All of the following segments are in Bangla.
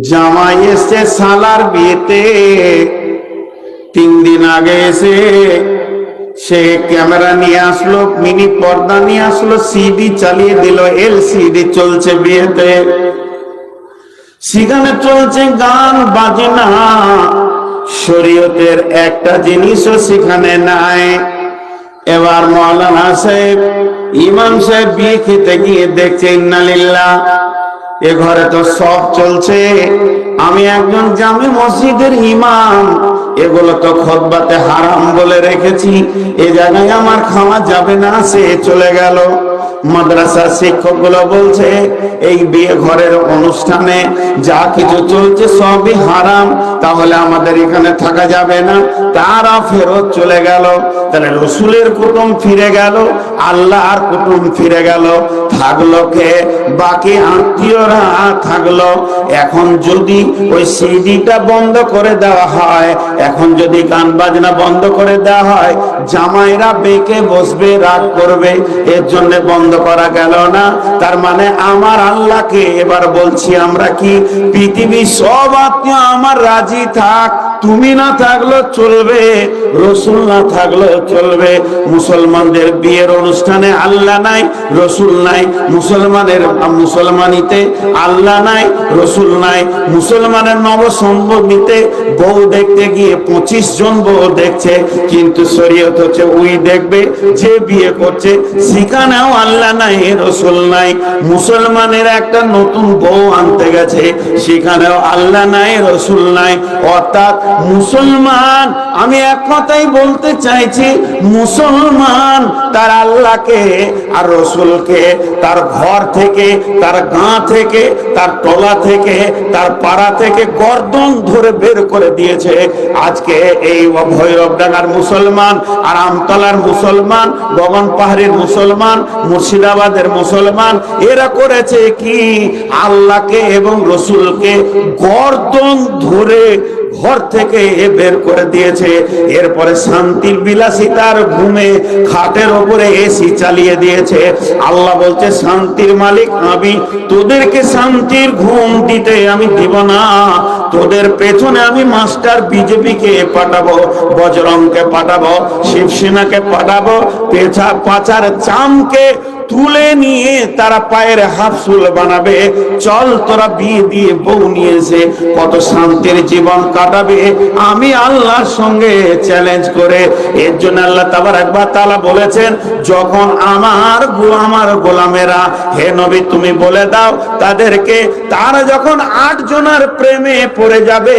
জামাই এসছে সালার বিয়েতে, 3 দিন আগে এসে সে ক্যামেরা নিয়ে আসলো, মিনি পর্দা নিয়ে আসলো, সিডি চালিয়ে দিল, এলসিডি চলছে বিয়েতে। সেখানে চলছে গান বাজনা, শরীয়তের একটা জিনিসও সেখানে নাই। এবার মাওলানা সাহেব, ইমাম সাহেব বিয়ে খেতে গিয়ে দেখছে ইন্নালিল্লাহ, এ ঘরে তো সব চলছে, আমি একজন জামে মসজিদের ইমাম, এগুলো তো খুতবাতে হারাম বলে রেখেছি, এ জায়গায় আমার খাওয়া যাবে না। সে চলে গেল। মাদ্রাসার শিক্ষক গুলো বলছে এই বিয়ে ঘরের অনুষ্ঠানে যা কিছু চলছে সবই হারাম, তাহলে আমাদের এখানে থাকা যাবে না। তারা ফেরত চলে গেল। তাহলে রসুলের কুটুম ফিরে গেল, আল্লাহর কুটুম ফিরে গেল, থাকলো কে? বাকি আত্মীয়রা থাকলো। এখন যদি ওই সিডিটা বন্ধ করে দেওয়া হয়, এখন যদি গান বাজনা বন্ধ করে দেওয়া হয়, জামাইরা বেঁকে বসবে, রাগ করবে, এর জন্য বন্ধ করা গেল না। তার মানে আমার আল্লাহকে এবার বলছি আমরা কি, পৃথিবীর সব আত্মীয় আমার রাজি থাক, তুমি না থাকলেও চলবে, রসুল না থাকলেও চলবে। মুসলমানদের বিয়ের অনুষ্ঠানে আল্লাহ নাই, রসুল নাই। মুসলমানিতে আল্লাহ নাই, রসুল নাই। মুসলমানের নবসম্ভূতিতে বউ দেখতে গিয়ে 25 জন বউ দেখছে, কিন্তু শরীয়ত হচ্ছে ওই দেখবে যে বিয়ে করছে, সেখানেও আল্লাহ নাই, রসুল নাই। মুসলমানের একটা নতুন বউ আনতে গেছে, সেখানেও আল্লাহ নাই, রসুল নাই। অর্থাৎ মুসলমান, আমি এক কথাই বলতে চাইছি, মুসলমান তার আল্লাহকে আর রসুলকে তার ঘর থেকে, তার গাঁ থেকে, তার টলা থেকে, তার পাড়া থেকে গর্দন ধরে বের করে দিয়েছে। আজকে এই ভৈরবডাঙ্গার মুসলমান, আর আমতলার মুসলমান, গগন পাহাড়ের মুসলমান, মুর্শিদাবাদের মুসলমান, এরা করেছে কি, আল্লাহকে এবং রসুলকে গর্দন ধরে ঘর থেকে বের করে দিয়েছে। এরপরে শান্তির বিলাসিতার ঘুমে খাটের উপরে এসি চালিয়ে দিয়েছে। আল্লাহ বলছে শান্তির মালিক আমি, তোদেরকে শান্তির ঘুম দিতে আমি দিব না। তোদের পেছনে আমি মাস্টার বিজেপিকে পাঠাবো, বজরংকে পাঠাবো, শিবসেনাকে পাঠাবো, পাচার চামকে তুলে নিয়ে তারা পায়ের হাফসুল বানাবে। চল তোরা বিয়ে দিয়ে বউ নিয়েছে, কত শান্তির জীবন কাটাবে আমি আল্লাহর সঙ্গে চ্যালেঞ্জ করে। এর জন্য আল্লাহ তাবারক ওয়া তাআলা বলেছেন, যখন আমার গোলামেরা, হে নবী তুমি বলে দাও তাদেরকে, তারা যখন 8 জনের প্রেমে পড়ে যাবে,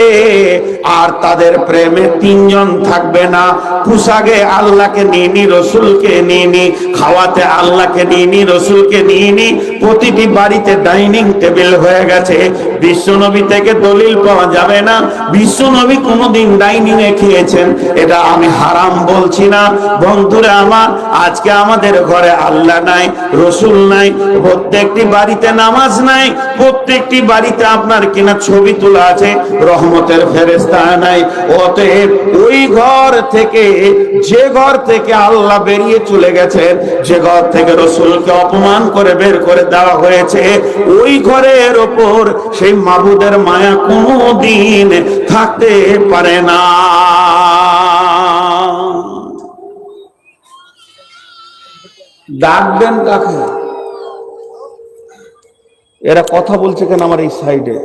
আর তাদের প্রেমে 3 জন থাকবে না, পোশাকে আল্লাহকে নিয়ে নি, রসুলকে নিয়ে নি, খাওয়াতে আল্লাহকে নিয়ে নি, রসুলকে নিয়ে নি, প্রতিটি বাড়িতে ডাইনিং টেবিল হয়ে গেছে। বিশ্বনবী থেকে দলিল পাওয়া যাবে না বিশ্বনবী কোনদিন ডাইনিং এ খেয়েছেন, এটা আমি হারাম বলছি না। বন্ধুরা আমার, আজকে আমাদের ঘরে আল্লাহ নাই, রসুল নাই, প্রত্যেকটি বাড়িতে নামাজ নাই, প্রত্যেকটি বাড়িতে আপনার কিনা ছবি তোলা আছে, রহমতের ফেরেশতা নাই। অতএব ওই ঘর থেকে, যে ঘর থেকে আল্লাহ বেরিয়ে চলে গেছেন, যে ঘর থেকে রসুলকে অপমান করে বের করে দেওয়া হয়েছে, ওই ঘরের ওপর সেই মাবুদের মায়া কোনদিন থাকতে পারে না। ডাকবেন কাকে? এরা কথা বলছে কেন আমার এই সাইডে?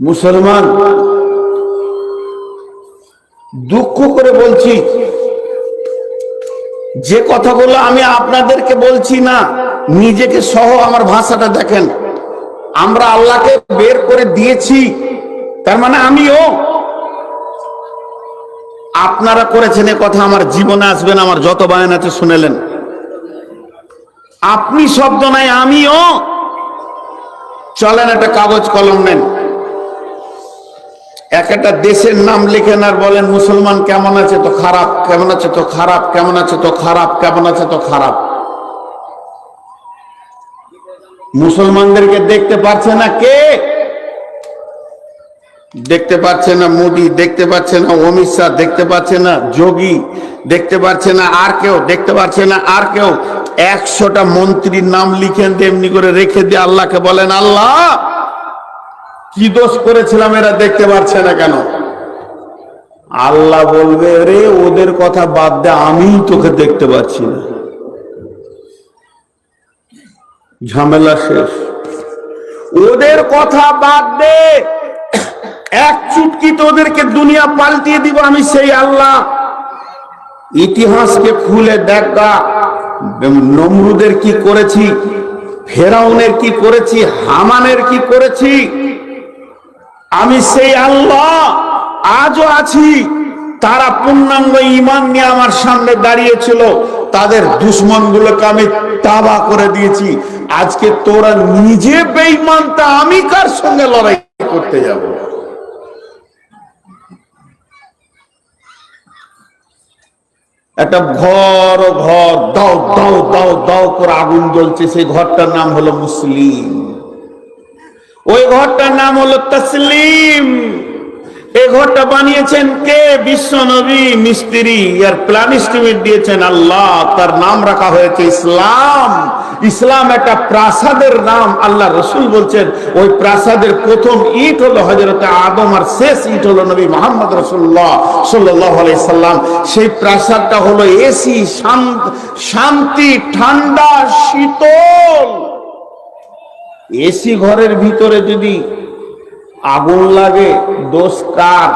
মুসলমান, দুঃখ করে বলছি, যে কথাগুলো আমি আপনাদেরকে বলছি না, নিজেকে সহ আমার ভাষাটা দেখেন। আমরা আল্লাহকে বের করে দিয়েছি, তার মানে আমিও, আপনারা করেছেন এ কথা আমার জীবনে আসবেন, আমার যত বয়ান আছে শুনেলেন। আপনি শব্দ নাই, আমিও। চলেন একটা কাগজ কলম নেন, একটা দেশের নাম লিখেন আর বলেন মুসলমান কেমন আছে তো খারাপ, কেমন আছে তো খারাপ, কেমন আছে তো খারাপ, কেমন আছে তো খারাপ। মুসলমানদেরকে দেখতে পাচ্ছে না কে? দেখতে পাচ্ছে না মোদি, দেখতে পাচ্ছে না অমিত শাহ, দেখতে পাচ্ছে না যোগী, দেখতে পাচ্ছে না আর কেউ, দেখতে পাচ্ছে না আর কেউ। 100টা মন্ত্রীর নাম লিখেন এমনি করে রেখে দিয়ে আল্লাহকে বলেন, আল্লাহ কি দোষ করেছিলাম এরা দেখতে পাচ্ছে না কেন? আল্লাহ বলবে, রে ওদের কথা বাদ দে, আমিই তোকে দেখতে পাচ্ছি না। ঝামেলা শেষ। ওদের কথা বাদ দে, এক চুটকিতে ওদেরকে দুনিয়া পাল্টিয়ে দিব আমি, সেই আল্লাহ। ইতিহাসকে খুলে দেখা, নমরুদের কি করেছি, ফেরাউনের কি করেছি, হামানের কি করেছি, আমি সেই আল্লাহ আজও আছি। তারা পূর্ণাঙ্গ ঈমান নিয়ে আমার সামনে দাঁড়িয়েছিল, তাদের দুশ্মন গুলোকে আমি তাবা করে দিয়েছি। আজকে তোরা নিজে বেঈমান, তা আমি কার সঙ্গে লড়াই করতে যাব? একটা ঘর দাও দাও দাও দাও করে আগুন জ্বলছে, সেই ঘরটার নাম হলো মুসলিম, ওই ঘরটার নাম হলো তসলিম। এই ঘরটা বানিয়েছেন কে? বিশ্ব নবী মিস্ত্রি, আর প্ল্যান এস্টিমেট দিয়েছেন আল্লাহ। তার নাম রাখা হয়েছে ইসলাম। ইসলাম একটা প্রাসাদের নাম। আল্লাহ রসুল বলছেন ওই প্রাসাদের প্রথম ইট হলো হযরত আদম, আর শেষ ইট হলো নবী মুহাম্মদ রাসূলুল্লাহ সাল্লাল্লাহু আলাইহি সাল্লাম। সেই প্রাসাদটা হলো এসি, শান্তি, ঠান্ডা, শীতল। এসি ঘরের ভিতরে যদি আগুন লাগে, দোষ কার?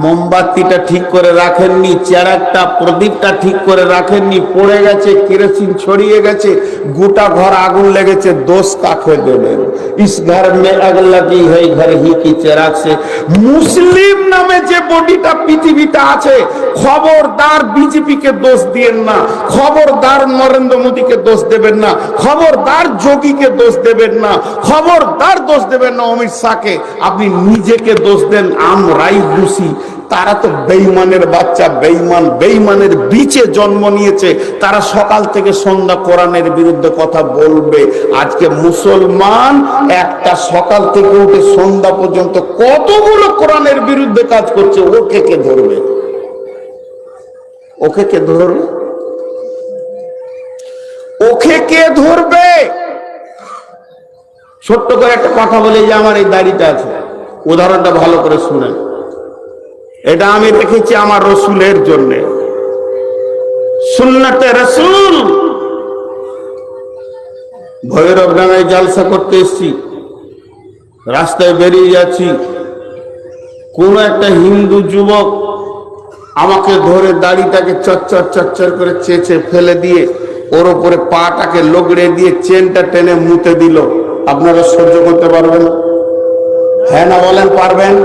মোমবাতিটা ঠিক করে রাখেননি, চেরাগটা, প্রদীপটা ঠিক করে রাখেননি, পড়ে গেছে, কেরোসিন ছড়িয়ে গেছে, গোটা ঘর আগুন লেগেছে, দোষ কাকে দেবেন? ইস ঘর মে আগ লাগি হ্যায় ঘর হি কি চেরাগ সে। মুসলিম নামে যে বডিটা পৃথিবীতে আছে, খবরদার বিজেপি কে দোষ দিয়েন না, খবরদার নরেন্দ্র মোদীকে দোষ দেবেন না, খবরদার যোগীকে দোষ দেবেন না, খবরদার দোষ দেবেন না অমিত শাহকে। আপনি নিজেকে দোষ দেন, আমরাই দোষী। তারা তো বেঈমানের বাচ্চা, বেঈমানের বীজে জন্ম নিয়েছে। তারা সকাল থেকে সন্ধ্যা কোরআনের বিরুদ্ধে কথা বলবে। আজকে মুসলমান একটা সকাল থেকে উঠে সন্ধ্যা পর্যন্ত কতগুলো কোরআনের বিরুদ্ধে কাজ করছে, ওকে কে ধরবে? ওকে কে ধরবে? ওকে কে ধরবে? ছোট্ট করে একটা কথা বলে যে আমার এই দাড়িটা আছে, উদাহরণটা ভালো করে শুনেন। এটা আমি রেখেছি আমার রসুলের জন্য, সুন্নতে রসুল। ভৈরবডাঙ্গায় জালসা করতে এসেছি, রাস্তায় বেরিয়ে যাচ্ছি, কোন একটা হিন্দু যুবক আমাকে ধরে দাড়িটাকে চচ্চর চচ্চর করে চেঁচে ফেলে দিয়ে ওর উপরে পাটাকে লগড়ে দিয়ে চেনটা টেনে মুতে দিল। আপনারা সহ্য করতে পারবেন? হ্যাঁ না বলেন, পারবেন?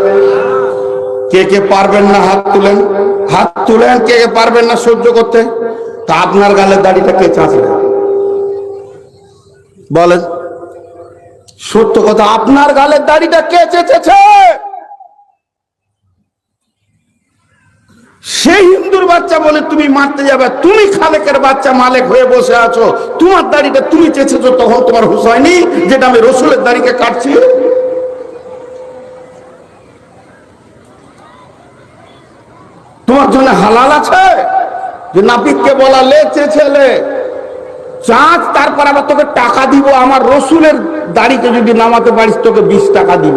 কে কে পারবেন না হাত তুলেন, হাত তুলেন। কে কে পারবেন না সহ্য করতে? তা আপনার গালের দাড়িটা কে চাঁচবে? বলেন সত্য কথা, আপনার গালের দাড়িটা কে চেঁচেছে? সেই হিন্দুর বাচ্চা বলে তুমি মারতে যাবে, তুমি খালেকের বাচ্চা মালিক হয়ে বসে আছো, তোমার দাড়িটা তুমি চেঁচেছো, তখন তোমার হুঁশ হয়নি যেটা আমি রসুলের দাড়িকে কাটছি? তোমার জন্য হালাল আছে যে নাপিতকে বলা লে চেঁচেলে চাঁদ, তারপর আবার তোকে টাকা দিব, আমার রসুলের দাড়িকে যদি নামাতে পারিস তোকে 20 টাকা দিব।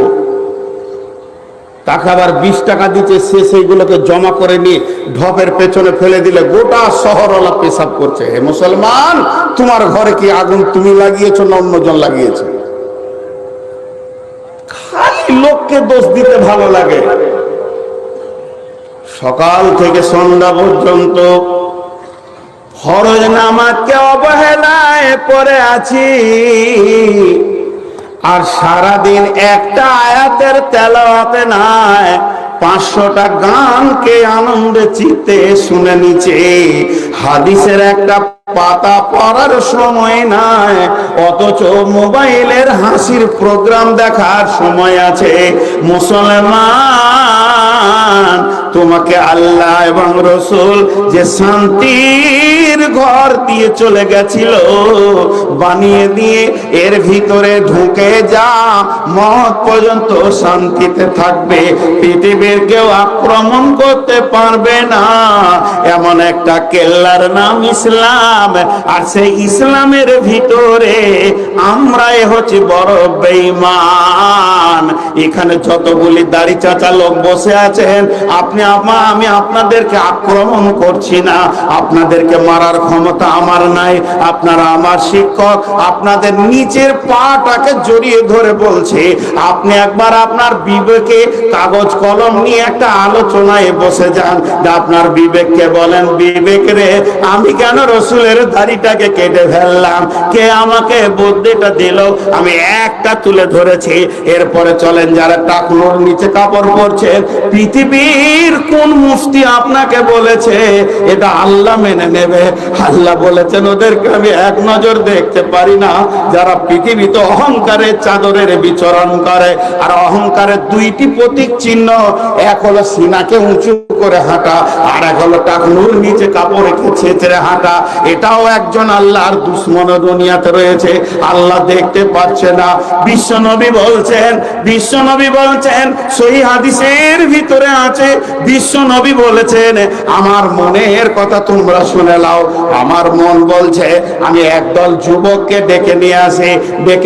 তাকে আবার 20 টাকা দিচ্ছে, সে সেইগুলোকে জমা করে নিয়ে ঢপের পেছনে ফেলে দিলে গোটা শহরওয়ালা পেশাব করছে। হে মুসলমান, তোমার ঘরে কি আগুন তুমি লাগিয়েছো না অন্যজন লাগিয়েছে? খালি লোককে দোষ দিতে ভালো লাগে। সকাল থেকে সন্ধ্যা পর্যন্ত ফরজ নামাজকে অবহেলায় পড়ে আছি, আর সারাদিন একটা আয়াতের তেলাওয়াতে নাই 500টা গানকে আনন্দে চিত্তে শুনে নিচে। হাদিসের একটা পাতা পড়ার সময় নাই, অথচ মোবাইলের হাসির প্রোগ্রাম দেখার সময় আছে। মুসলমান, তোমাকে আল্লাহ এবং রসুল যে শান্তির মাটির ঘর দিয়ে চলে গেছিল, বানিয়ে দিয়ে এর ভিতরে ঢুকে যা, মত পর্যন্ত শান্তিতে থাকবে, পৃথিবীর কেউ আক্রমণ করতে পারবে না। এমন একটা কেল্লার নাম ইসলাম। আর সেই ইসলামের ভিতরে আমরাই হচ্ছে বড় বেঈমান। এখানে যতগুলি দাড়ি চাচা লোক বসে আছেন, আমি আপনাদেরকে আক্রমণ করছি না, আপনাদেরকে মারার ক্ষমতা আমার নাই। আপনারা আমার শিক্ষক, আপনাদের নিচের পাটাকে জড়িয়ে ধরে বলছে, আপনি একবার আপনার বিবেকে কাগজ কলম নিয়ে একটা আলোচনায় বসে যান, আপনার বিবেককে বলেন, বিবেক রে, আমি কেন রসুলের দাড়িটাকে কেটে ফেললাম? কে আমাকে বুদ্ধিটা দিল? আমি একটা তুলে ধরেছি। এরপরে চলেন, যারা টাকনোর নিচে কাপড় পরছেন, পৃথিবীর কোন মুফতি আপনাকে বলেছে এটা আল্লাহ মেনে নেবে? আল্লাহ বলেছেন, ওদেরকে আমি এক নজর দেখতে পারি না, যারা পৃথিবীতে অহংকারের চাদরের বিচরণ করে। আর অহংকারের দুইটি প্রতীক চিহ্ন, এক হলো সিনাকে উঁচু করে হাঁটা, আর এক হলো টাকনুর নিচে কাপড় রেখে ছেঁচড়ে হাঁটা। এটাও একজন আল্লাহর দুশ্মন দুনিয়াতে রয়েছে, আল্লাহ দেখতে পাচ্ছে না। বিশ্বনবী বলছেন, সহিহ হাদিসের ভিতরে আছে, বিশ্বনবী বলেছেন, আমার মনের কথা তোমরা শুনে নাও। আমার মন বলছে আমি একদল যুবককে ডেকে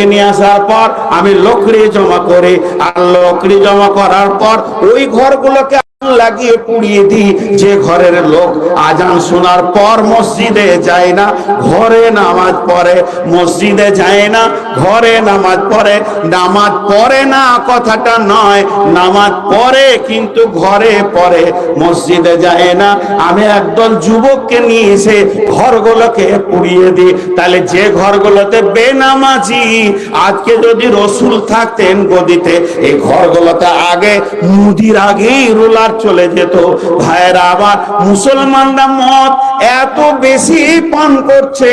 নিয়ে আসার পর আমি লকড়ি জমা করি, আর লকড়ি জমা করার পর ওই ঘরগুলোকে লাগিয়ে পুড়িয়ে দিই। যে ঘরের লোক আজান শোনার পর মসজিদে যায় না, ঘরে নামাজ পড়ে, মসজিদে যায় না, ঘরে নামাজ পড়ে। নামাজ পড়ে না কথাটা নয়, নামাজ পড়ে কিন্তু ঘরে পড়ে, মসজিদে যায় না। আমি একদল যুবককে নিয়ে এসে ঘরগুলোকে পুড়িয়ে দিই। তাহলে যে ঘরগুলোতে বেনামাজি, আজকে যদি রসুল থাকতেন গদিতে, এই ঘরগুলোতে আগে মুদির আগেই রুলার চলে যেত। ভাইরা আবার মুসলমানরা মদ এত বেশি পান করছে,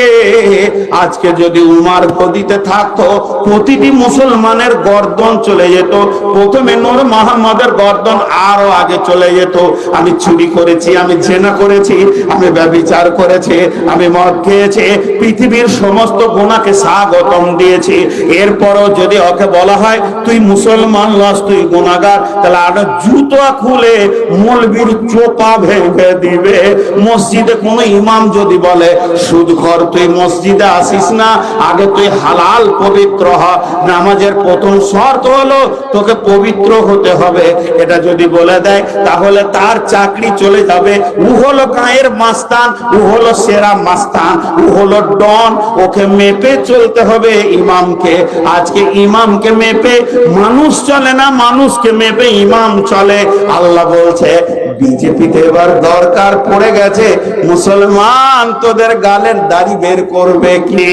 আজকে যদি উমার গদিতে থাকতো, প্রতিটি মুসলমানের গর্দন চলে যেত। প্রথমে নূর মোহাম্মদের গর্দন আরো আগে চলে যেত। আমি চুরি করেছি, আমি জেনা করেছি, আমি ব্যভিচার করেছি, আমি মদ খেয়েছি, পৃথিবীর সমস্ত গুনাহকে স্বাগতম দিয়েছি। এরপরও যদি ওকে বলা হয় তুই মুসলমান লস, তুই গুনাহগার, তাহলে আর জুতো খুলে মৌলবীর চোপা ভেঙে দিবে। মসজিদে কোন ইমাম যদি বলে সুদখোর তুই মসজিদে আসিস না, আগে তুই হালাল পবিত্র হ, নামাজের প্রথম শর্ত হলো তোকে পবিত্র হতে হবে, এটা যদি বলে দেয় তাহলে তার চাকরি চলে যাবে। ও হলো গায়ের মাস্তান, ও হলো সেরা মাস্তান, ও হলো ডন, ওকে মেপে চলতে হবে ইমামকে। আজকে ইমামকে মেপে মানুষ চলে না, মানুষকে মেপে ইমাম চলে। আল্লাহ বলছে বিজেপিতে এবার দরকার পড়ে গেছে, মুসলমান তোদের গালের দাড়ি বের করবে কি?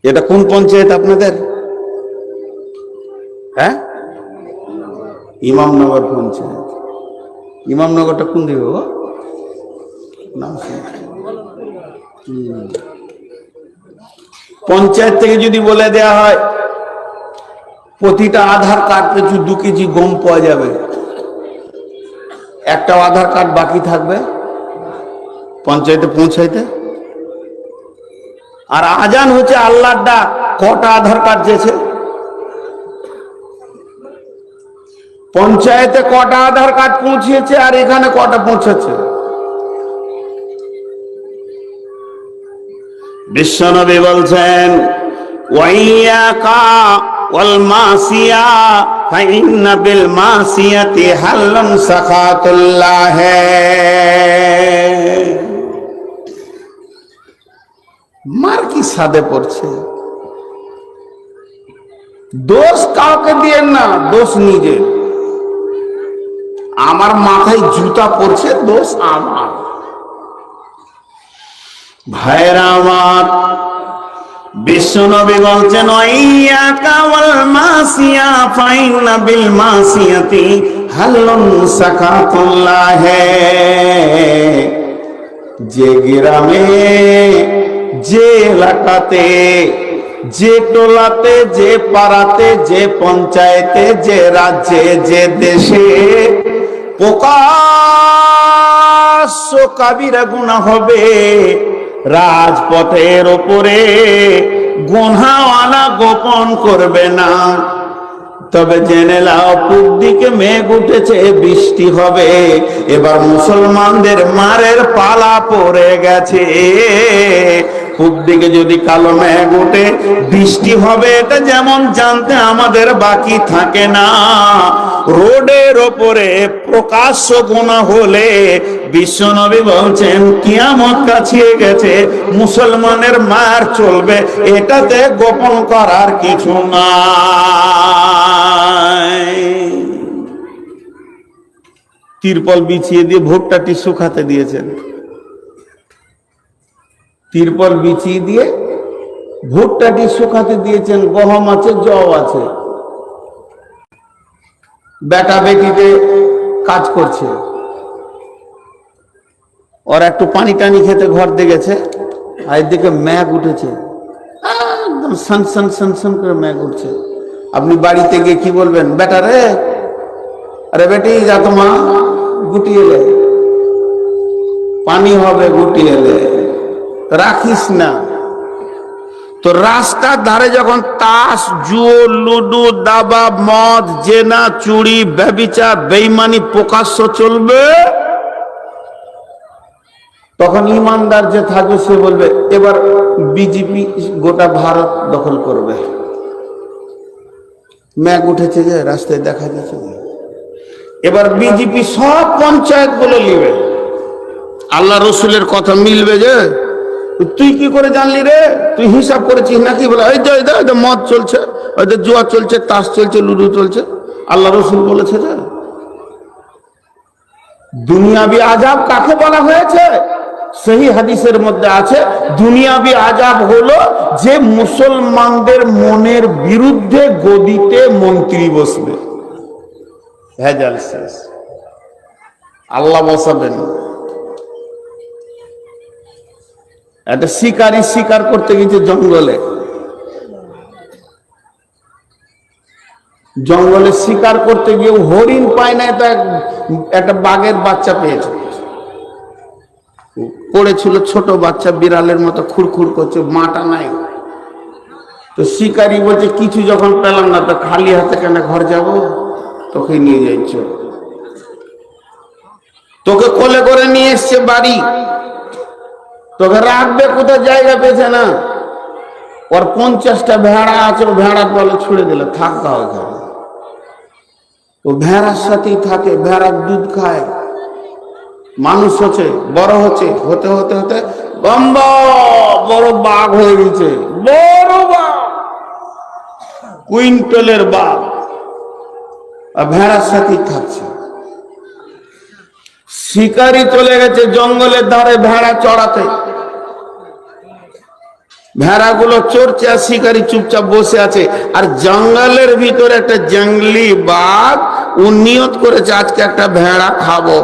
এটা কোন পঞ্চায়েত আপনাদের? হ্যাঁ, ইমামনগর পঞ্চায়েত। ইমামনগরটা কোন দিকে গো? নাম পঞ্চায়েত থেকে যদি বলে দেয়া হয় প্রতিটা আধার কার্ডে 2 কেজি গম পাওয়া যাবে, একটা আধার কার্ড বাকি থাকবে পঞ্চায়েতে পৌঁছাইতে, আর আজান হচ্ছে আল্লাহর ডাক, কটা আধার কার্ড যেছে? পঞ্চায়েতে কটা আধার কার্ড পৌঁছিয়েছে আর এখানে কটা পৌঁছেছে? বিশ্বনবী বলছেন ওয়াইয়াকা ওয়াল মাসিয়া ফাইন্না বিল মাসিয়াতি হাল্লুন সাখাতুল্লাহ। মার কি সাদে পড়ছে? দোষ কাউকে দিয়ে না, দোষ নিজে। আমার মাথায় জুতা পড়ছে, দোষ আমার। ভাইরা আমার, বিশ্বনবী বলছেন ওয়াইয়াকা ওয়াল মাসিয়া ফাইন্না বিল মাসিয়াতি হাল্লুন সাখাতুল্লাহ। যে গ্রামে, যে এলাকাতে যে টোলাতে, যে পাড়াতে, যে পঞ্চায়েতে, যে রাজ্যে, যে দেশে প্রকাশ্য কাবিরা গুনাহ হবে, রাজপথের ওপরে গুনাহওয়ালা গোপন করবে না। তবে জেনে নাও, পূব দিকে মেঘ উঠেছে, বৃষ্টি হবে। এবার মুসলমানদের মারের পালা পড়ে গেছে। পূব দিকে যদি কালো মেঘ ওঠে, বৃষ্টি হবে, এটা যেমন জানতে আমাদের বাকি থাকে না। রোডের ওপরে প্রকাশ্য গুনাহ হলে বিশ্বনবী বলছেন কিয়ামত কাছিয়ে গেছে, মুসলমানের মার চলবে, এটাতে গোপন করার কিছু নাই। তিরপল বিছিয়ে দিয়ে ভুট্টাটি শুকাতে দিয়েছেন, তিরপল বিছিয়ে দিয়ে ভুট্টাটি শুকাতে দিয়েছেন। গহম আছে, জব আছে, বেটা বেটিতে কাজ করছে। ওর একটু পানি টানি খেতে ঘর দিয়ে গেছে, আর এদিকে মেঘ উঠেছে, একদম সন সন সন সন করে মেঘ উঠছে। আপনি বাড়িতে গিয়ে কি বলবেন? বেটা রে, আরে বেটি যা তো মা, গুটিয়ে এলে পানি হবে, গুটিয়ে এলে রাখিস না। তো রাস্তার ধারে যখন তাস, জুয়ো, লুডু, দাবা, মদ, জেনা, চুরি, ব্যভিচার, বেঈমানি প্রকাশ্য চলবে, তখন ইমানদার যে থাকবে সে বলবে এবার বিজেপি গোটা ভারত দখল করবে। মেঘ উঠেছে যে রাস্তায় দেখা যাচ্ছে, এবার বিজেপি সব পঞ্চায়েত বলে নিবে। আল্লাহ রসুলের কথা মিলবে যে? তুই কি করে জানলি রে? তুই হিসাব করেছিস নাকি? বলে এই যে মদ চলছে, ওদের জুয়া চলছে, তাস চলছে, লুডু চলছে। আল্লাহ রসুল বলেছে যে দুনিয়াবি আযাব কাকে বলা হয়েছে? সেই হাদিসের মধ্যে আছে, দুনিয়াবি আযাব হলো যে মুসলমানদের মনের বিরুদ্ধে গদিতে মন্ত্রী বসবে। ভেজাল শেষ, আল্লাহ বসাবেন। একটা শিকারী শিকার করতে গেছে জঙ্গলে, জঙ্গলে শিকার করতে গিয়ে হরিণ পায় না, তো একটা বাঘের বাচ্চা পেয়েছে, পড়েছিল ছোট বাচ্চা, বিড়ালের মতো খুরখুর করছে, মাটা নাই। তো শিকারী বলছে কিছু যখন পেলাম না, তো খালি হাতে কেন ঘর যাব, তোকে নিয়ে যাইছ। তোকে কোলে করে নিয়ে এসছে বাড়ি, তোকে রাখবে কোথায়, জায়গা পেয়েছে না। ওর 50টা ভেড়া আছে, ও ভেড়ার বলে ছুড়ে দিলে থাকা ওখানে। ও ভেড়ার সাথেই থাকে, ভেড়ার দুধ খায়, মানুষ হচ্ছে, বড় হচ্ছে, হতে হতে হতে লম্বা বড় বাঘ হয়ে গেছে, বড় বাঘ, কুইন্টলের বাঘ, আর ভেড়ার সাথেই থাকছে। শিকারি চলে গেছে জঙ্গলের ধারে ভেড়া চড়াতে, ভেড়াগুলো চড়ছে আর শিকারি চুপচাপ বসে আছে। আর জঙ্গলের ভিতরে একটা জঙ্গলি বাঘ, ও নিয়ত করেছে আজকে একটা ভেড়া খাবো।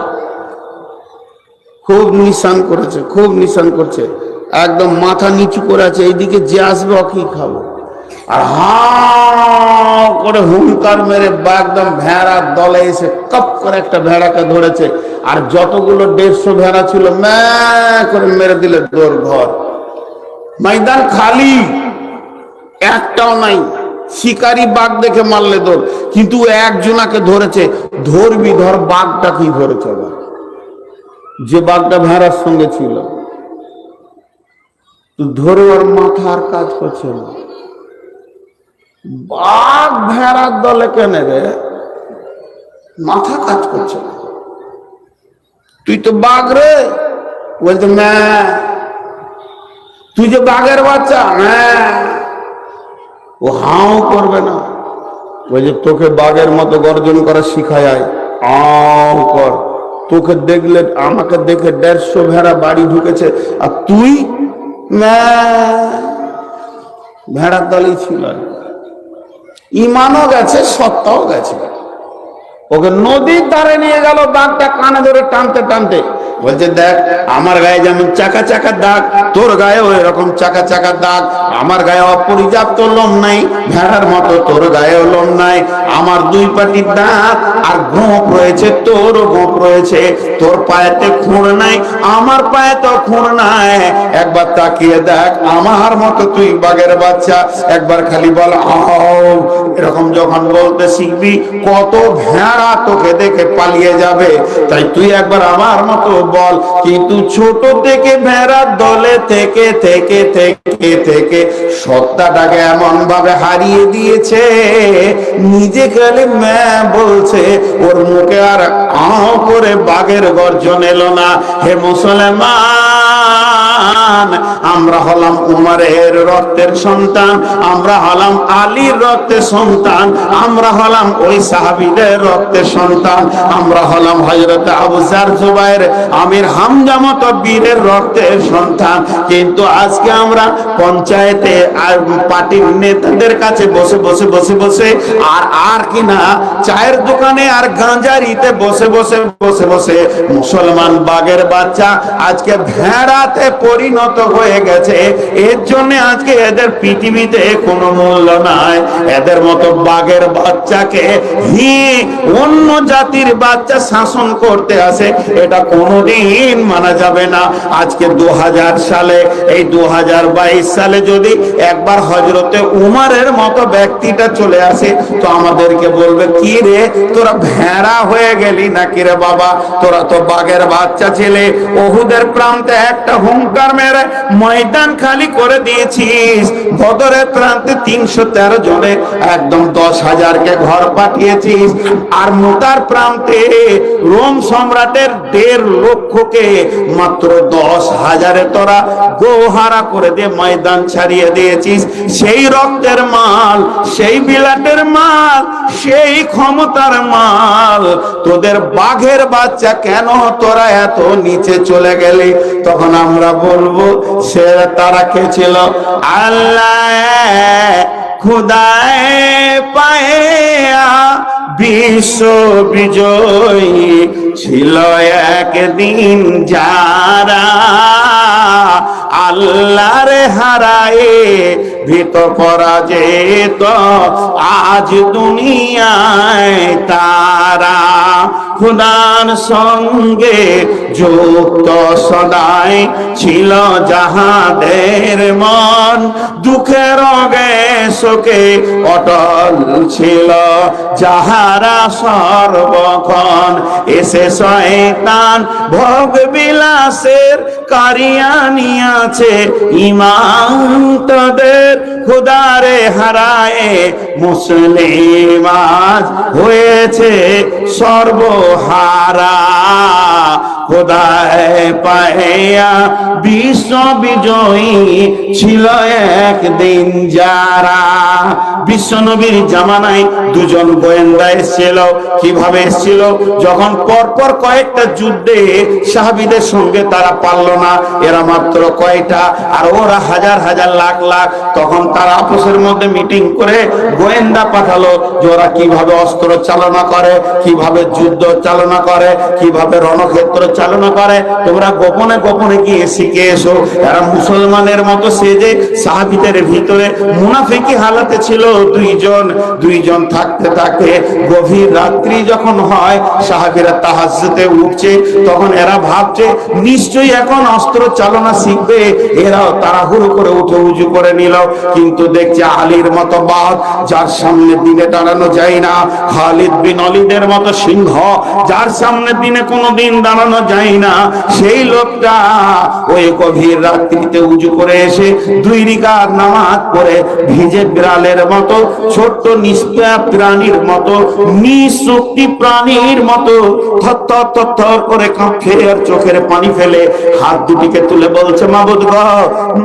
খুব নিশান করেছে, খুব নিশান করছে, একদম মাথা নিচু করে আছে, এইদিকে যে আসবে ওকেই খাবো। আর হাঁ করে হুঙ্কার মেরে একদম ভেড়ার দলে এসে কপ করে একটা ভেড়াকে ধরেছে। আর যতগুলো 150 ভেড়া ছিল ম্যা করে মেরে দিলে দৌড় ঘর। ময়দান খালি, একটাও নাই। শিকারি বাঘ দেখে মারলে দৌড়, কিন্তু একজনাকে ধরেছে। ধরবি ধর, বাঘটা কি ধরেছে, যে বাঘটা ভেড়ার সঙ্গে ছিল, তো ধরে ওর মাথা আর কাজ করছে না। বাঘ ভেড়ার দলে কেন রে? মাথা কাজ করছে না। তুই তো বাঘ রে, বলছে না। তুই যে বাঘের বাচ্চা, হ্যাঁ। ও হাও করবে না, বলছে তোকে বাঘের মতো গর্জন করা শিখায়, আও কর। তোকে দেখলে, আমাকে দেখে 150 ভেড়া বাড়ি ঢুকেছে, আর তুই ভেড়ার দলই ছিল। ইমানও গেছে, সত্তাও গেছে। ওকে নদীর ধারে নিয়ে গেল, বাঘটা কানে ধরে টানতে টানতে বলছে, দেখ আমার গায়ে যেমন চাকা চাকা দাগ, তোর গায়ে ওই রকম চাকা চাকা দাগ। আমার গায়ে অপর্যাপ্ত লোম নাই, ভেড়ার মতো তোর গায়েও লোম নাই। আমার দুই পাটির দাঁত আর গোঁপ রয়েছে, তোর গোঁপ রয়েছে। তোর পায়েতে খুঁড় নাই, আমার পায়ে তো খুঁড় নাই। একবার তাকিয়ে দেখ, আমার মতো তুই বাঘের বাচ্চা। একবার খালি বল আও। এরকম যখন বলতে শিখবি, কত ভেড়া তোকে দেখে পালিয়ে যাবে। তাই তুই একবার আমার মতো বল। কিন্তু ছোট থেকে ভেড়ার দলে থেকে থেকে থেকে থেকে সত্তাটাকে এমন ভাবে হারিয়ে দিয়েছে, নিজে খালি বলছে, ওর মুখে আর আও করে বাঘের গর্জন এলো না। হে মুসলমান, আমরা হলাম উমরের রক্তের সন্তান, আমরা হলাম আলীর রক্তের সন্তান, আমরা হলাম ওই সাহাবীদের রক্তের সন্তান, আমরা হলাম হযরত আবু যার, জুবাইর, আমির, হামজা মতো বীরের রক্তের সন্তান। কিন্তু আজকে আমরা পঞ্চায়েতে আর পার্টির নেতাদের কাছে বসে বসে বসে বসে আর কিনা চায়ের দোকানে আর গাঁজারিতে বসে বসে বসে বসে মুসলমান বাঘের বাচ্চা আজকে ভেড়াতে পরিণত হয়ে গেছে। এর জন্য আজকে এদের পৃথিবীতে কোনো মূল্য নাই। এদের মতো বাঘের বাচ্চাকে অন্য জাতির বাচ্চা শাসন করতে আসে, এটা কোনোদিন মানা যাবে না। আজকে 2000 সালে, এই 2022 সালে যদি একবার হযরতে উমরের মতো ব্যক্তিটা চলে আসে, তো আমাদেরকে বলবে, কি রে তোরা ভেড়া হয়ে গেলি নাকি রে বাবা? তোরা তো বাঘের বাচ্চা ছেলে। ওহুদের প্রান্তে একটা হুঙ্কার মেরে ময়দান খালি করে দিয়েছিস। বদরের প্রান্তে 313 জনে একদম 10,000কে ঘর পাঠিয়েছিস। আর মুতার প্রান্তে রোম সম্রাটের 1.5 লক্ষকে মাত্র 10,000-এ তোরা গোহারা করে দিয়ে ময়দান ছাড়িয়ে দিয়েছিস। সেই রক্তের মাল, সেই বিলাটের মাল, সেই ক্ষমতার মাল, তোদের বাঘের বাচ্চা কেন তোরা এত নিচে চলে গেলি? তখন আমরা বলবো, সে তারা কে ছিল? আল্লাহ খুদায়ে পায়া বিশ্ব বিজয়ী ছিল একদিন যারা, আল্লাহর হারায়ে ভীত পরাজিত আজ দুনিয়ায় তারা। খুদার সঙ্গে যুক্ত সদাই ছিল যাহাদের মন, দুঃখের রোগে শোকে অটল ছিল যাহারা সর্বক্ষণ। এসে শয়তান ভোগ বিলাসের কারিয়ানিয়াছে ঈমান তাদের, খুদারে হারায়ে মুসলিম আজ হয়েছে সর্বহারা। খোদায় পায়া বিশ্ব বিজয়ী ছিল একদিন যারা। বিশ্ব নবীর জামানায় দুজন গোয়েন্দা এসেছিল। কিভাবে এসেছিল? যখন পরপর কয়েকটা যুদ্ধে সাহাবীদের সঙ্গে তারা পারল না, এরা মাত্র কয়টা আর ওরা হাজার হাজার লাখ লাখ, তখন তারা আপসের মধ্যে মিটিং করে গোয়েন্দা পাঠালো যে ওরা কিভাবে অস্ত্র চালনা করে, কিভাবে যুদ্ধ চালনা করে, কিভাবে রণক্ষেত্র চালনা করে, তোমরা গোপনে গোপনে গিয়ে শিখে এসো। এরা মুসলমানের মতো সেজে সাহাবীদের ভিতরে মুনাফিকি হালাতে ছিল দুইজন থাকতে থাকে। গভীর রাত্রি যখন হয়, সাহাবীরা তাহাজ্জুদে উঠছে, তখন এরা ভাবছে নিশ্চয়ই এখন অস্ত্র চালনা শিখবে। এরাও তাড়াহুড়ো করে উঠে উজু করে নিল, কিন্তু দেখছে আলীর মতো বাঘ যার সামনে দিনে দাঁড়ানো যায় না, খালিদ বিন ওয়ালিদের মতো সিংহ যার সামনে দিনে কোনোদিন দাঁড়ানো যায় না, সেই লোকটা ওই গভীর রাত্রিতে উজু করে এসে 2 রাকাত নামাজ পড়ে ভিজে বিড়ালের মতো, ছোট্ট নিষ্পাপ প্রাণীর মতো, নিঃশক্তি প্রাণীর মতো থরথর করে কাঁপছে আর চোখের পানি ফেলে হাত দুটিকে তুলে বলছে, মাবুদ গো,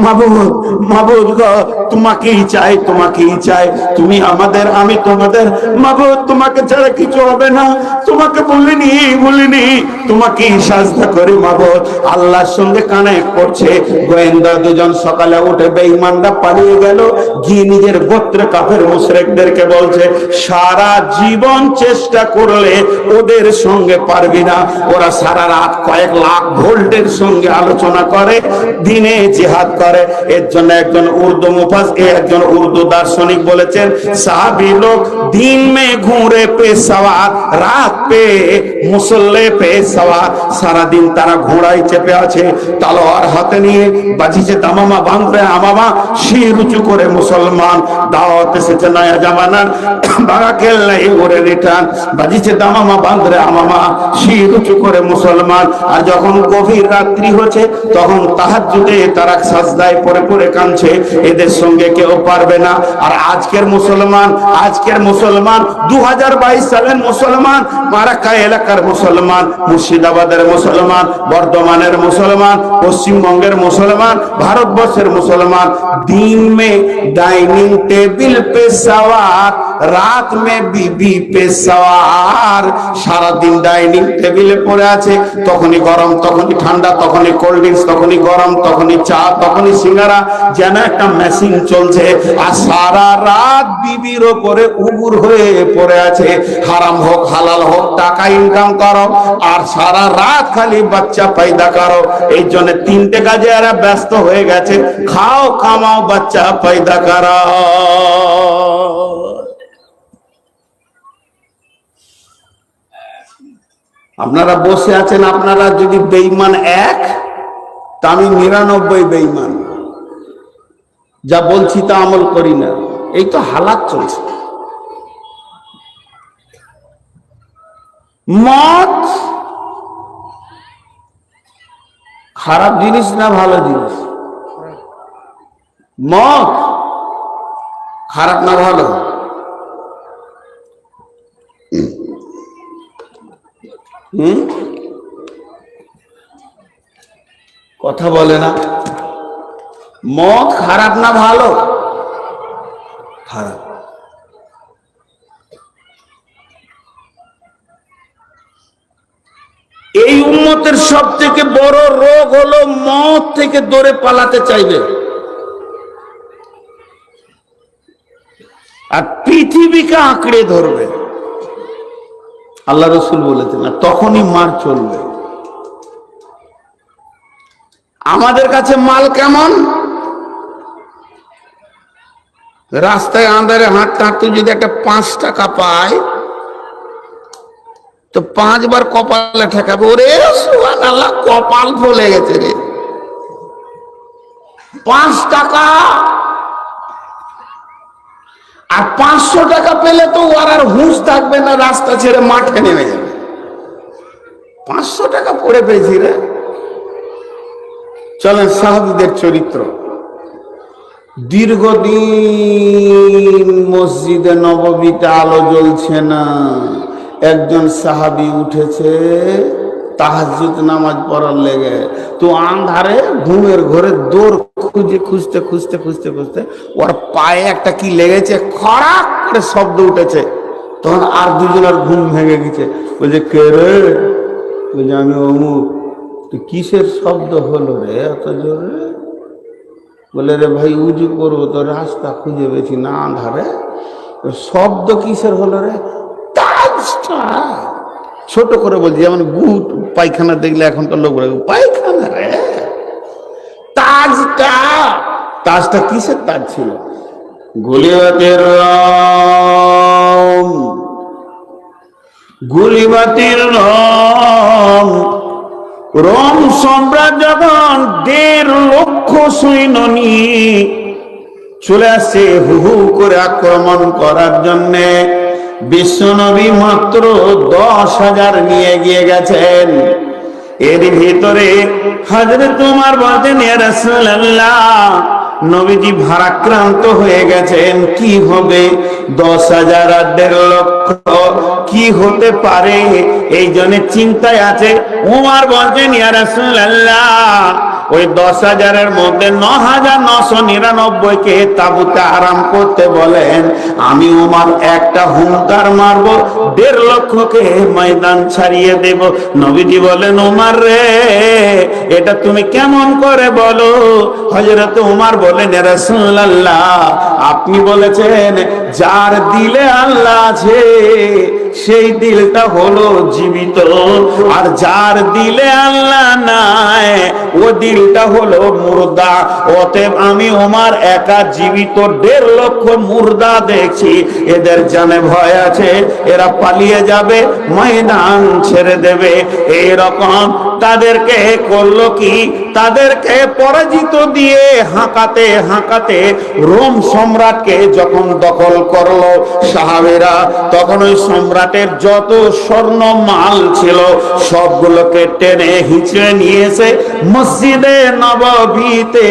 মাবুদ, মাবুদ গো, তোমার তোমাকেই চাই, তোমাকেই চাই, তুমি আমাদের, আমি তোমাদের। মাবুদ তোমাকে ছাড়া কিছু হবে না, তোমাকে বলিনি, তোমাকেই সাজদা করি মাবুদ। আল্লাহর সঙ্গে কানেক্ট করছে। গোয়েন্দা দুজন সকালে উঠে বেঈমানরা পালিয়ে গেল, গিয়ে নিজের গোত্রে কাফের মুশরিকদেরকে বলছে, সারা জীবন চেষ্টা করলে ওদের সঙ্গে পারবি না। ওরা সারা রাত কয়েক লাখ ভোল্টের সঙ্গে আলোচনা করে, দিনে জিহাদ করে। এর জন্য একজন উর্দু একজন উর্দু দার্শনিক বলেছেন, সাহাবী লোক দিন মে ঘুরে পে সওয়ার, রাত পে মুসল্লে পে সওয়ার। সারাদিন তারা ঘোড়ায় চেপে আছে, তলোয়ার হাতে নিয়ে, বাজিছে দামামা বাঁধবে আমামা, শির উঁচু করে মুসলমান। দাওয়াত এসেছে নয়া জামানার, বাঘা খেল নাই ওরে রিটার্ন, বাজিছে দামামা বাঁধবে আমামা, শির উঁচু করে মুসলমান। আর যখন গভীর রাত্রি হচ্ছে, তখন তাহাজ্জুদে তারা সাজদায় পড়ে পড়ে কাঁদছে, এদের সঙ্গে কেউ পারবে না। আর আজকের মুসলমান 2022 সালের মুসলমান, মারাক্কা এলাকার মুসলমান, মুর্শিদাবাদের মুসলমান, বর্ধমানের মুসলমান, পশ্চিমবঙ্গের মুসলমান, ভারতবর্ষের মুসলমান, दिन में डाइनिंग टेबल पे सवार, रात में बीबी पे सवार। सारा दिन डाइनिंग टेबिले পড়ে আছে, তখনই গরম, তখনই ঠান্ডা, তখনই কোল্ড ড্রিঙ্কস, তখনই গরম, তখনই চা, তখনই সিঙ্গারা, যেন একটা মেশিন চলছে। আর সারা রাত বিবির উপরে উবুর হয়ে পড়ে আছে। হারাম হোক হালাল হোক, টাকা ইনকাম করো, আর সারা রাত খালি বাচ্চা পয়দা করো। এই জন্য 3টে কাজে এরা ব্যস্ত হয়ে গেছে, খাও কামাও বাচ্চা পয়দা করো। আপনারা বসে আছেন, আপনারা যদি বেঈমান এক, তা আমি 99 বেঈমান, যা বলছি তা আমল করি না। এই তো হালাত চলছে। মদ খারাপ জিনিস না ভালো জিনিস? মদ খারাপ না ভালো? কথা বলে না। মদ খারাপ না ভালো? খারাপ। এই উম্মতের সব থেকে বড় রোগ হলো মদ থেকে দৌড়ে পালাতে চাইবে, আর পৃথিবীকে আঁকড়ে ধরবে। আল্লাহ রসুল বলেছেন, না তখনই মার চলবে। আমাদের কাছে মাল কেমন? রাস্তায় আন্ধারে হাঁটতে হাঁটতে যদি একটা 5 টাকা পায়, তো 5 বার কপালে ঠেকাবে, ওরে সুবহানাল্লাহ, কপাল ফুলে গেছে রে। 5 টাকা। আর 500 টাকা পেলে তো ওর আর হুঁশ থাকবে না, রাস্তা ছেড়ে মাঠে নেমে যাবে। 500 টাকা পড়ে পেয়েছি রে। চলেন সাহাবীদের চরিত্র। দীর্ঘদিন মসজিদে নববীতে আলো জ্বলছে না, একজন সাহাবী উঠেছে তাহাজ্জুদ নামাজ পড়ার লেগে। তো আন্ধারে ঘুমের ঘরে দৌড় খুঁজতে ওর পায়ে একটা কি লেগেছে, খড়াক করে শব্দ উঠেছে। তখন আর দুজনের ঘুম ভেঙে গেছে। বলছে, কে রে? বলছে, আমি অমুক। তো কিসের শব্দ হলো রে এত জোরে? বলে, রে ভাই উজু করবো তো রাস্তা খুঁজে পেয়েছি না আন্ধারে। শব্দ কিসের হলো রে? তাজটা। ছোট করে বলছি, যেমন গুট পায়খানা দেখলে এখনকার লোক বলে পায়খানা রে। তাজটা। তাজটা কিসের তাজ ছিল? গুলিবাতির রং, গুলিবাতির রং। রোম সম্রাট যখন 1.5 লক্ষ সৈন্য নিয়ে চলে আসছে হু হু করে আক্রমণ করার জন্যে, বিশ্বনবী মাত্র 10,000 নিয়ে গিয়ে গেছেন। এর ভিতরে হযরত ওমর বলেন, ইয়া রাসূলুল্লাহ, নবীজি ভারাক্রান্ত হয়ে গেছেন, কি হবে? 10,000 আর 1.5 লক্ষ কি হতে পারে? এই জন্য চিন্তায় আছে। ওমর বলেন, ইয়া রাসূলুল্লাহ, ওই 10,000-এর মধ্যে 9,999-কে তাবুতে আরাম করতে বলেন। আমি ওমর একটা হুঙ্কার মারবো, 1.5 লক্ষকে ময়দান ছাড়িয়ে দেব। নবীজি বলেন, ওমর রে, এটা তুমি কেমন করে বলো? হযরত ওমর বলেন, ইয়া রাসূলুল্লাহ, আপনি বলেছেন যার দিলে আল্লাহ আছে সেই দিলটা হলো জীবিত, আর যার দিলে আল্লাহ নাই ও দিলটা হলো মুর্দা। অতএব আমি ওমর একা জীবিত 1.5 লক্ষ মুর্দা দেখছি, এদের জানে ভয় আছে, এরা পালিয়ে যাবে, ময়দান ছেড়ে দেবে। এইরকম তাদেরকে করলো কি, তাদেরকে পরাজিত দিয়ে হাঁকাতে হাঁকাতে রোম সম্রাটকে যখন দখল করলো সাহাবীরা, তখন ওই সম্রাটের যত স্বর্ণ মাল ছিল সবগুলোকে টেনে হিঁচড়ে নিয়ে এসে মসজিদে নববীতে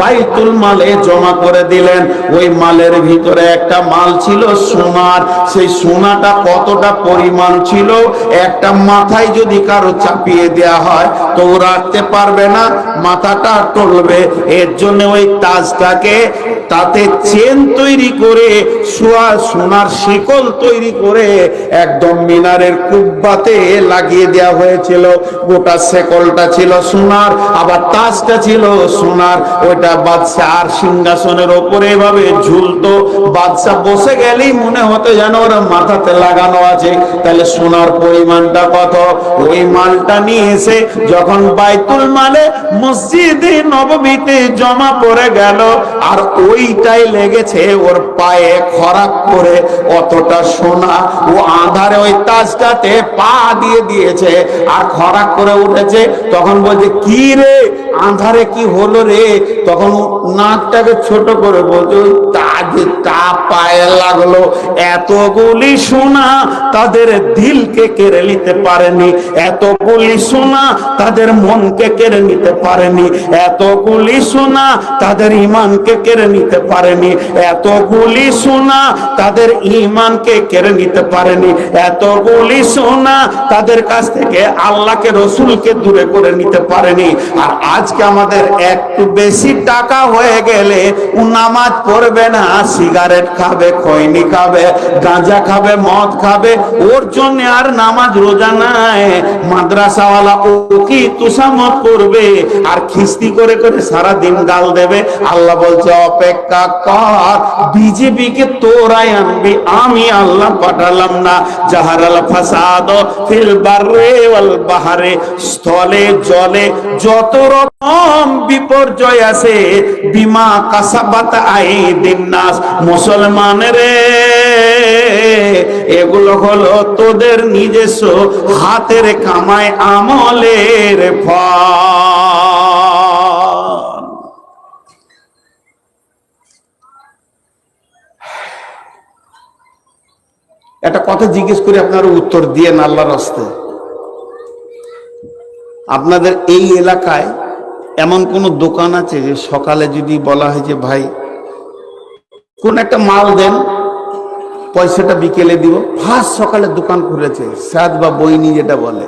বাইতুল মালে জমা করে দিলেন। ওই মালের ভিতরে একটা মাল ছিল সোনার। সেই সোনাটা কতটা পরিমাণ ছিল, একটা মাথায় যদি কারো চাপিয়ে দেয়া হয় তো রাখতে পারবে না, মাথাটা টলবে। এর জন্য ওই তাজটাকে তাতে চেন তৈরি করে সোনার শিকল তৈরি করে একদম মিনারের কুব্বাতে লাগিয়ে দেওয়া হয়েছিল। গোটা শিকলটা ছিল সোনার, আবার তাজটা ছিল সোনার। ওইটা বাদশার সিংহাসনের ওপরে এভাবে ঝুলতো, বাদশা বসে গেলেই মনে হতো যেন ওরা মাথাতে লাগানো আছে। তাহলে সোনার পরিমাণটা কত? ওই মালটা নিয়ে এসে যখন বাইতুল মালে মসজিদে নববীতে জমা পড়ে গেল, আর ওইটাই লেগেছে ওর পায়ে খরাক করে। অতটা সোনা ও আধারে ওই তাজটাতে পা দিয়ে দিয়েছে আর খরাক করে উঠেছে। তখন বলছে, কি রে, আধারে কি হলো রে? তখন নাকটাকে ছোট করে বলছে, ওই তাজটা পায়ে লাগলো। এতগুলি সোনা তাদের দিলকে কেড়ে নিতে পারেনি, এতগুলি সোনা তাদের মনকে কেড়ে নিতে পারেনি, এতগুলি সোনা তাদের ঈমানকে কেড়ে নিতে পারেনি, এতগুলি সোনা তাদের ঈমানকে কেড়ে নিতে পারেনি, এতগুলি সোনা তাদের কাছ থেকে আল্লাহকে, রসুলকে দূরে করে নিতে পারেনি। আর আজকে আমাদের একটু বেশি টাকা হয়ে গেলে ও নামাজ পড়বে না, সিগারেট খাবে, খৈনি খাবে, গাঁজা খাবে, মদ খাবে, ওর জন্য আর নামাজ রোজা নাই। মাদ্রাসাওয়ালা ও কি তুষামত করবে আর খিস্তি করে করে সারা দিন গাল দেবে। আল্লাহ বলছে, অপেক্ষা কর, বিজেপি কে তোরাই আনবি, আমি আল্লাহ পাঠালাম না। জাহারাল ফাসাদ ফিল বাররে ওয়াল বাহরে, স্থলে জলে যত রকম বিপর্যয় আছে, বিমা কাসাবাত আইদিন নাস, মুসলমানের এগুলো হলো তোদের নিজস্ব হাতের কামাই আমলের ফল। একটা কথা জিজ্ঞেস করে আপনারা উত্তর দিয়েন আল্লাহর রাস্তে। আপনাদের এই এলাকায় এমন কোন দোকান আছে যে সকালে যদি বলা হয় যে ভাই কোন একটা মাল দেন, পয়সাটা বিকেলে দিব, ফার্স্ট সকালে দোকান খুলেছে, সাদ বা বইনি যেটা বলে,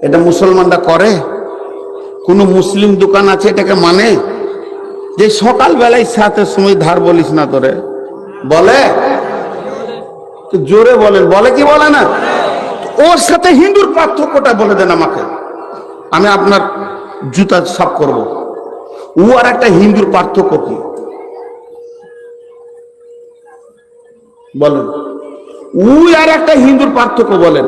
এটা মুসলমানরা করে? কোন মুসলিম দোকান আছে এটাকে মানে? যে সকাল বেলায় সাথে সময় ধার বলিস না তোরে, বলে? তো জোরে বলেন, বলে কি বলে না? ওর সাথে হিন্দুর পার্থক্যটা বলে দেন আমাকে, আমি আপনার জুতা সাফ করব। ও আর একটা হিন্দুর পার্থক্য কি বলেন? ওই আর একটা হিন্দুর পার্থক্য বলেন।